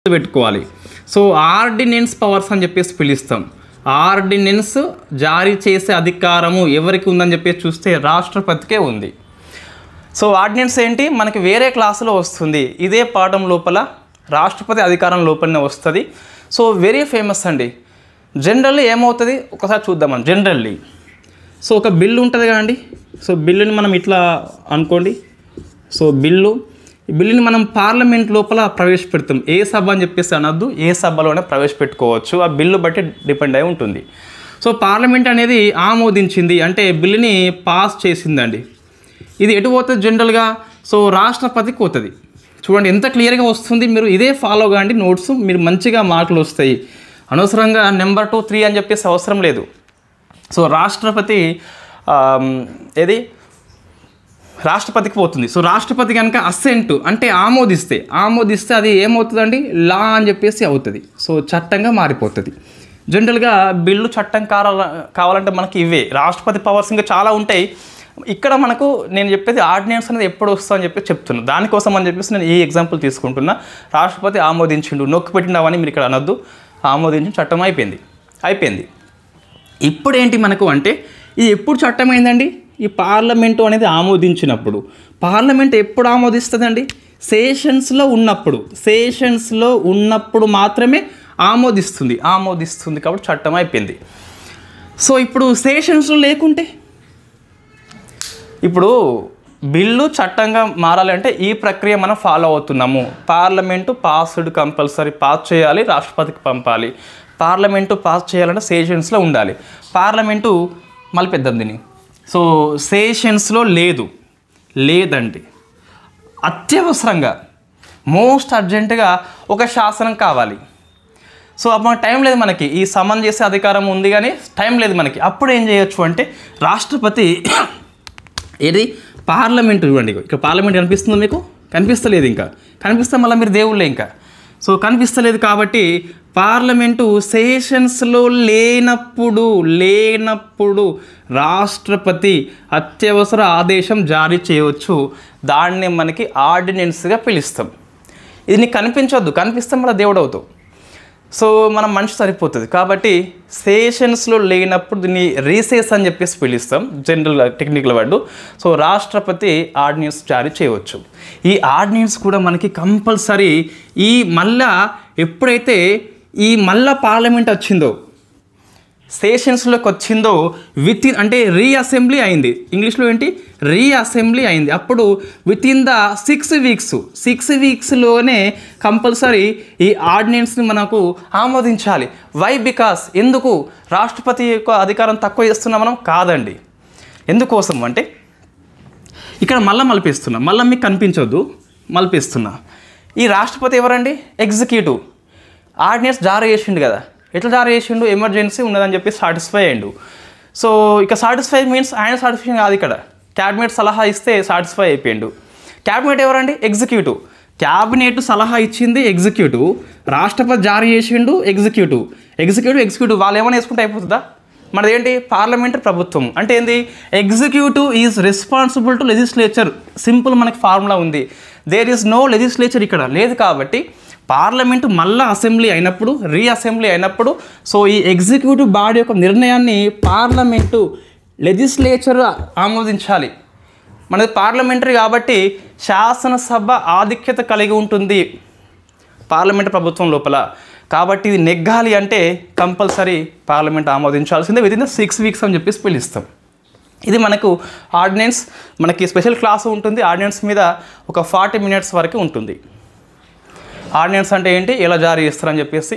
పెట్టుకోవాలి. So ordinance powers అని చెప్పేసి పిలుస్తాం. ఆర్డినెన్స్ జారీ చేసే అధికారము ఎవరికి ఉందని చెప్పేసి చూస్తే రాష్ట్రపతికే ఉంది. సో ఆర్డినెన్స్ ఏంటి మనకి వేరే క్లాసులో వస్తుంది, ఇదే పాఠం లోపల రాష్ట్రపతి అధికారం లోపలనే వస్తుంది. సో వెరీ ఫేమస్ అండి. జనరల్లీ ఏమవుతుంది ఒకసారి చూద్దాం. జనరల్లీ సో ఒక బిల్లు ఉంటుంది కదండి. సో బిల్లుని మనం ఇట్లా అనుకోండి. సో బిల్లుని మనం పార్లమెంట్ లోపల ప్రవేశపెడతాం. ఏ సభ అని చెప్పేసి అనొద్దు, ఏ సభలోనే ప్రవేశపెట్టుకోవచ్చు. ఆ బిల్లు బట్టి డిపెండ్ అయి ఉంటుంది. సో పార్లమెంట్ అనేది ఆమోదించింది అంటే బిల్లుని పాస్ చేసిందండి. ఇది ఎటు పోతుంది జనరల్గా? సో రాష్ట్రపతికి పోతుంది. చూడండి ఎంత క్లియర్గా వస్తుంది. మీరు ఇదే ఫాలో కాండి నోట్స్, మీరు మంచిగా మార్కులు వస్తాయి. అనవసరంగా నెంబర్ 2, 3 అని చెప్పేసి అవసరం లేదు. సో రాష్ట్రపతికి పోతుంది. సో రాష్ట్రపతి కనుక అసెంట్ అంటే ఆమోదిస్తే అది ఏమవుతుందండి? లా అని చెప్పేసి అవుతుంది. సో చట్టంగా మారిపోతుంది. జనరల్గా బిల్లు చట్టం కావాలంటే మనకి ఇవే రాష్ట్రపతి పవర్స్ ఇంకా చాలా ఉంటాయి. ఇక్కడ మనకు నేను చెప్పేది ఆర్డినెన్స్ అనేది ఎప్పుడు వస్తుందో అని చెప్పి చెప్తున్నాను. దానికోసం అని చెప్పేసి నేను ఈ ఎగ్జాంపుల్ తీసుకుంటున్నా. రాష్ట్రపతి ఆమోదించిండు, నొక్కి పెట్టిండవని మీరు ఇక్కడ అనొద్దు. ఆమోదించిన చట్టం అయిపోయింది. ఇప్పుడు ఏంటి మనకు అంటే ఇది ఎప్పుడు చట్టమైందండి? ఈ పార్లమెంటు అనేది ఆమోదించినప్పుడు. పార్లమెంట్ ఎప్పుడు ఆమోదిస్తుందండి? సెషన్స్లో ఉన్నప్పుడు మాత్రమే ఆమోదిస్తుంది కాబట్టి చట్టం అయిపోయింది. సో ఇప్పుడు సెషన్స్లో లేకుంటే, ఇప్పుడు బిల్లు చట్టంగా మారాలంటే ఈ ప్రక్రియ మనం ఫాలో అవుతున్నాము. పార్లమెంటు కంపల్సరీ పాస్ చేయాలి, రాష్ట్రపతికి పంపాలి. పార్లమెంటు పాస్ చేయాలంటే సెషన్స్లో ఉండాలి. పార్లమెంటు మలిపేద్దాం దీన్ని. సో సెషన్స్లో లేదండి. అత్యవసరంగా మోస్ట్ అర్జెంటుగా ఒక శాసనం కావాలి. సో అప్పుడు టైం లేదు మనకి, ఈ సమన్ చేసే అధికారం ఉంది కానీ టైం లేదు మనకి. అప్పుడు ఏం చేయొచ్చు అంటే రాష్ట్రపతి పార్లమెంట్ ఇవ్వండి. ఇక్కడ పార్లమెంట్ కనిపిస్తుందో మీకు? కనిపిస్తలేదు. ఇంకా కనిపిస్తే మళ్ళీ మీరు దేవుళ్ళే. ఇంకా సో కనిపిస్తలేదు కాబట్టి పార్లమెంటు సెషన్స్లో లేనప్పుడు రాష్ట్రపతి అత్యవసర ఆదేశం జారీ చేయవచ్చు. దాన్నే మనకి ఆర్డినెన్స్గా పిలుస్తాం. ఇది నీకు కనిపించొద్దు, కనిపిస్తే మళ్ళీ దేవుడు అవుతావు. సో మనం మనిషి సరిపోతుంది కాబట్టి సెషన్స్లో లేనప్పుడు దీన్ని రీసెస్ అని చెప్పేసి పిలుస్తాం, జనరల్ టెక్నికల్ వర్డ్. సో రాష్ట్రపతి ఆర్డినెన్స్ జారీ చేయవచ్చు. ఈ ఆర్డినెన్స్ కూడా మనకి కంపల్సరీ ఎప్పుడైతే మళ్ళా పార్లమెంట్ వచ్చిందో, సెషన్స్లోకి వచ్చిందో అంటే రీఅసెంబ్లీ అయింది. ఇంగ్లీష్లో ఏంటి? రీఅసెంబ్లీ అయింది. అప్పుడు వితిన్ ద 6 వీక్స్లోనే కంపల్సరీ ఈ ఆర్డినెన్స్ని మనకు ఆమోదించాలి. వై? బికాస్ ఎందుకు రాష్ట్రపతి యొక్క అధికారం తక్కువ చేస్తున్నాం మనం? కాదండి. ఎందుకోసం అంటే ఇక్కడ మలిపేస్తున్నా, మీకు కనిపించొద్దు, మలిపేస్తున్నా. ఈ రాష్ట్రపతి ఎవరండి? ఎగ్జిక్యూటివ్. ఆర్డినెన్స్ జారీ చేసిండు కదా. ఎట్లా జారీ చేసిండు? ఎమర్జెన్సీ ఉన్నదని చెప్పి సాటిస్ఫై అయ్యిండు. సో ఇక సాటిస్ఫై మీన్స్ ఆయన సాటిస్ఫై కాదు, ఇక్కడ క్యాబినెట్ సలహా ఇస్తే సాటిస్ఫై అయిపోయిండు. క్యాబినెట్ ఎవరండి? ఎగ్జిక్యూటివ్. క్యాబినెట్ సలహా ఇచ్చింది ఎగ్జిక్యూటివ్, రాష్ట్రపతి జారీ చేసిండు ఎగ్జిక్యూటివ్. వాళ్ళు ఏమైనా వేసుకుంటే అయిపోతుందా? మనదేంటి? పార్లమెంటరీ ప్రభుత్వం అంటే ఏంది? Executive is responsible to legislature. Simple మనకి ఫార్ములా ఉంది. దేర్ ఈజ్ నో లెజిస్లేచర్ ఇక్కడ లేదు. కాబట్టి పార్లమెంటు మళ్ళీ రీఅసెంబ్లీ అయినప్పుడు సో ఈ ఎగ్జిక్యూటివ్ బాడీ యొక్క నిర్ణయాన్ని లెజిస్లేచర్ ఆమోదించాలి. మనది పార్లమెంటరీ కాబట్టి శాసనసభ ఆధిక్యత కలిగి ఉంటుంది పార్లమెంటు ప్రభుత్వం లోపల. కాబట్టి ఇది నెగ్గాలి అంటే కంపల్సరీ పార్లమెంట్ ఆమోదించాల్సిందే వితిన్ 6 వీక్స్ అని చెప్పేసి పిలుస్తాం. ఇది మనకు ఆర్డినెన్స్. మనకి స్పెషల్ క్లాసు ఉంటుంది ఆర్డినెన్స్ మీద, ఒక 40 minutes వరకు ఉంటుంది. ఆర్డినెన్స్ అంటే ఏంటి, ఎలా జారీ చేస్తారని చెప్పేసి